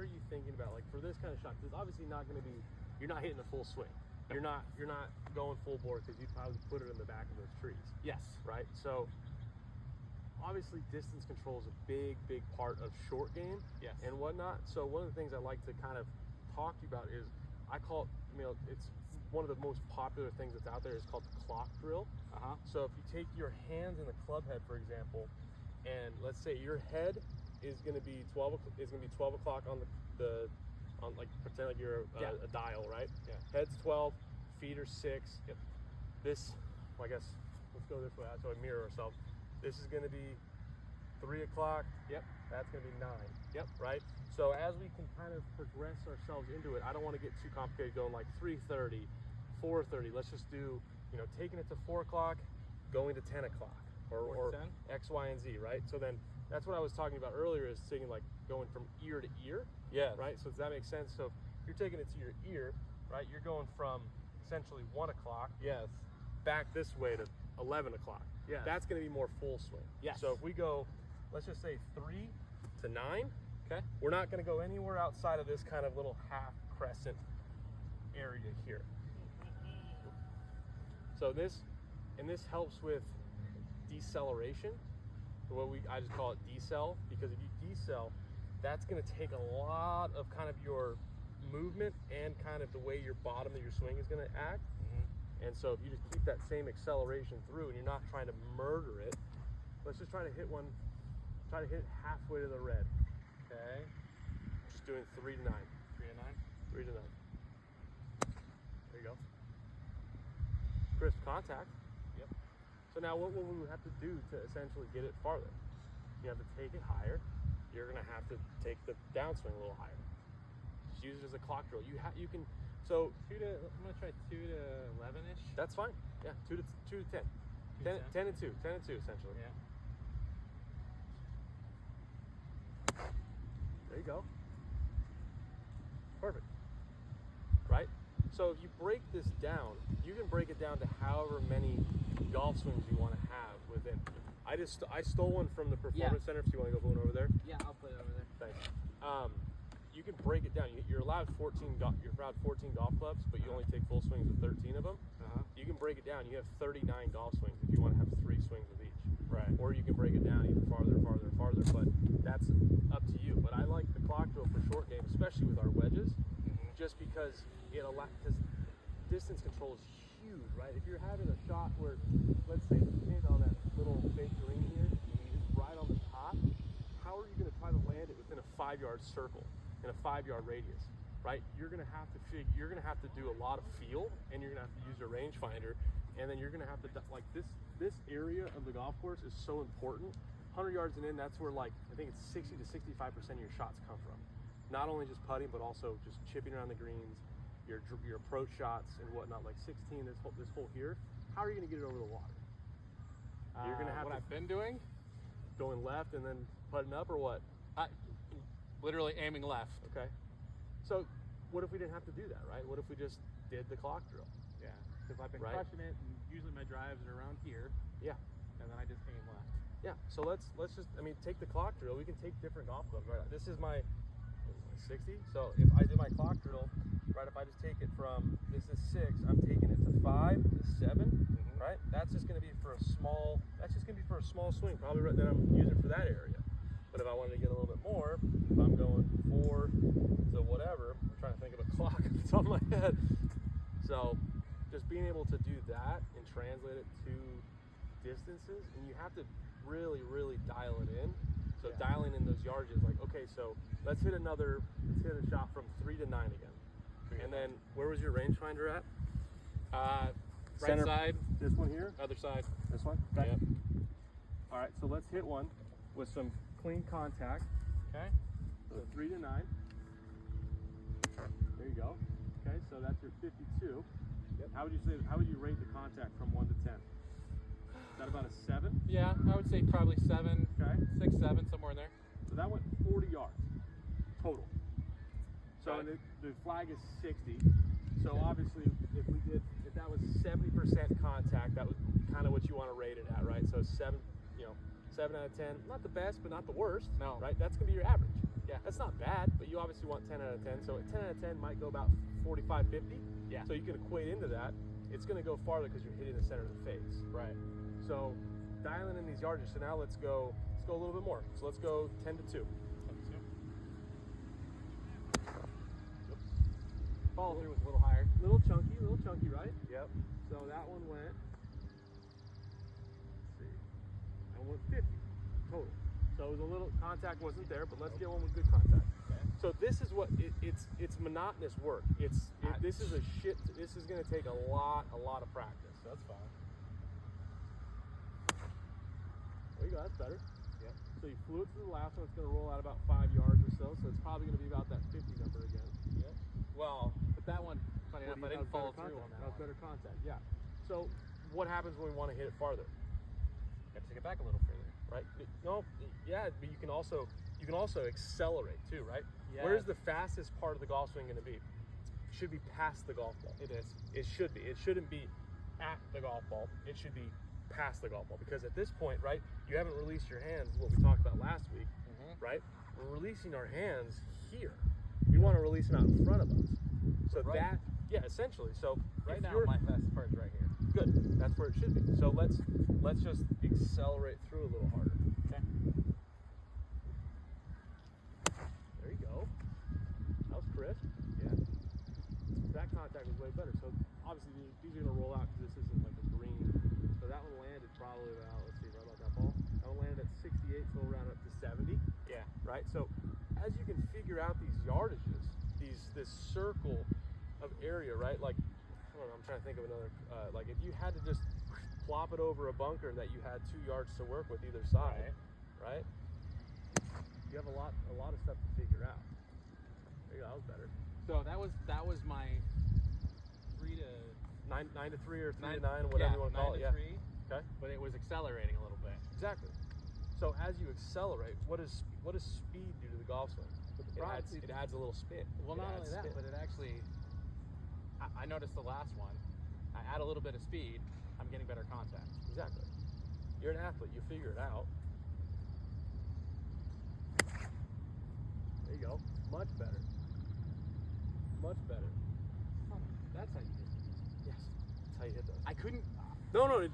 are you thinking about, like, for this kind of shot? Because obviously not going to be, you're not hitting a full swing. You're not going full bore, because you'd probably put it in the back of those trees. Yes. Right? So obviously distance control is a big part of short game. Yes. And whatnot. So one of the things I like to kind of talk to you about is, I call it, it's one of the most popular things that's out there is called the clock drill. So if you take your hands in the club head, for example, and let's say your head is going to be 12 o'clock on on, like, pretend like you're a dial, right? Yeah. Head's 12, feet are 6. Yep. This, well, I guess let's go this way so I mirror ourselves. This is going to be 3 o'clock. Yep. That's going to be 9. Yep. Right? So as we can kind of progress ourselves into it, I don't want to get too complicated going like 3:30, 4:30. Let's just do, taking it to 4 o'clock, going to 10 o'clock or 10? X, Y, and Z, right? So then that's what I was talking about earlier, is singing, like, going from ear to ear. Yeah. Right? So does that make sense? So if you're taking it to your ear, right? You're going from essentially 1 o'clock. Yes. Back this way to 11 o'clock. Yeah. That's going to be more full swing. Yes. So if we go, let's just say 3 to 9. Okay. We're not going to go anywhere outside of this kind of little half crescent area here. So this helps with deceleration. I just call it decel, because if you decel, that's going to take a lot of kind of your movement and kind of the way your bottom of your swing is going to act. And so if you just keep that same acceleration through and you're not trying to murder it, let's just try to hit halfway to the red. Okay. Just doing 3 to 9. 3 to 9? 3 to 9. There you go. Crisp contact. Yep. So now what will we have to do to essentially get it farther? You have to take it higher. You're going to have to take the downswing a little higher. Just use it as a clock drill. You can, so I'm going to try 2 to 11-ish. That's fine. Yeah, 2 to 10. 2 to 10 and 2. 10 and 2 essentially. Yeah. There you go. Perfect. Right? So if you break this down, you can break it down to however many golf swings you want to have within. I stole one from the Performance Center. If you want to go put one over there. Yeah, I'll put it over there. Thanks. You can break it down. You're allowed 14 golf clubs, but you only take full swings with 13 of them. You can break it down. You have 39 golf swings if you want to have 3 swings with each. Right. Or you can break it down even farther, but that's up to you. But I like the clock drill for short game, especially with our wedges, just because because distance control is huge, right? If you're having a shot where, let's say, the pin on that little fake green here is right on the top, how are you going to try to land it within a 5-yard circle in a 5-yard radius, right? You're going to have to do a lot of feel, and you're going to have to use your rangefinder, and then you're going to have to, like, this area of the golf course is so important. 100 yards and in, that's where, like, I think it's 60 to 65% of your shots come from. Not only just putting, but also just chipping around the greens, your approach shots and whatnot. Like 16, this hole here. How are you going to get it over the water? You're going to have what I've been doing, going left and then putting up, or what? Literally aiming left. Okay. So what if we didn't have to do that, right? What if we just did the clock drill? Yeah, because I've been crushing it, and usually my drives are around here. Yeah. And then I just aim left. Yeah. So let's just, take the clock drill. We can take different golf clubs, right? This is my 60. So if I do my clock drill, right, if I just take it from, this is 6, I'm taking it to 5, to 7, right? That's just going to be for a small swing, probably right that I'm using for that area. But if I wanted to get a little bit more, if I'm going 4 to whatever, I'm trying to think of a clock at the top of my head. So just being able to do that and translate it to distances, and you have to really, really dial it in. So dialing in those yardages, like, okay, so let's hit a shot from 3 to 9 again. And then where was your rangefinder at? Right Center, side. This one here? Other side. This one? Okay. Yep. All right, so let's hit one with some clean contact. Okay. So 3 to 9. There you go. Okay, so that's your 52. Yep. How would you rate the contact from 1 to 10? Is that about a 7? Yeah, I would say probably 7. Okay. 6, 7, somewhere in there. So that went 40 yards total. So Right. the flag is 60. So obviously, if that was 70% contact, that was kind of what you want to rate it at, right? So 7 out of 10, not the best, but not the worst. No. Right? That's gonna be your average. Yeah, that's not bad, but you obviously want 10 out of 10. So a 10 out of 10 might go about 45, 50. Yeah. So you can equate into that. It's going to go farther because you're hitting the center of the face. Right. So dialing in these yardages. So now let's go a little bit more. So let's go 10 to 2. 10 to 2. Yep. Follow through was a little higher. Little chunky, right? Yep. So that one went, let's see, that one went 50 total. So it was a little, contact wasn't there, but let's get one with good contact. Okay. So this is what, it's monotonous work. This is this is gonna take a lot of practice. So that's fine. There you go, that's better. Yep. So you flew it to the last one, it's gonna roll out about 5 yards or so it's probably gonna be about that 50 number again. Yep. Well, but that one, funny enough, I didn't follow through on that. That was better contact, yeah. So what happens when we want to hit it farther? Got to take it back a little further. Right? No, yeah, but you can also accelerate too, right? Yeah. Where's the fastest part of the golf swing going to be? It should be past the golf ball. It is. It should be. It shouldn't be at the golf ball. It should be past the golf ball because at this point, right, you haven't released your hands, what we talked about last week, right? We're releasing our hands here. We want to release them out in front of us. So right. yeah, essentially. So right now, my fastest part is right here. Good. That's where it should be. So let's just accelerate through a little harder. Okay. There you go. That was crisp. Yeah. That contact was way better. So obviously these are going to roll out because this isn't like a green. So that one landed probably about, let's see, right about that ball. That one landed at 68, so we'll round up to 70. Yeah. Right? So as you can figure out these yardages, this circle of area, right? Like, I don't know, I'm trying to think of another, like if you had to just plop it over a bunker that you had 2 yards to work with either side, right? You have a lot of stuff to figure out. There you go, that was better. So that was my 3 to 9 to 3 or 3 to 9, whatever you want to call it. 9 to 3. Okay. But it was accelerating a little bit. Exactly. So as you accelerate, what does speed do to the golf swing? It adds a little spin. Well, not only that, but it actually, I noticed the last one, I add a little bit of speed, I'm getting better contact. Exactly. You're an athlete, you figure it out. There you go. Much better. Much better. That's how you do it. Yes. That's how you hit those. I couldn't. No.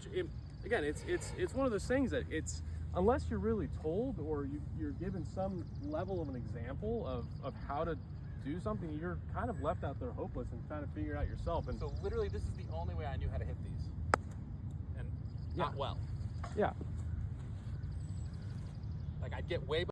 Again, it's one of those things that it's, unless you're really told or you're given some level of an example of how to do something, you're kind of left out there hopeless and trying to figure it out yourself. And So literally, this is the only way I knew how to hit these, and not well. Yeah. Like I'd get way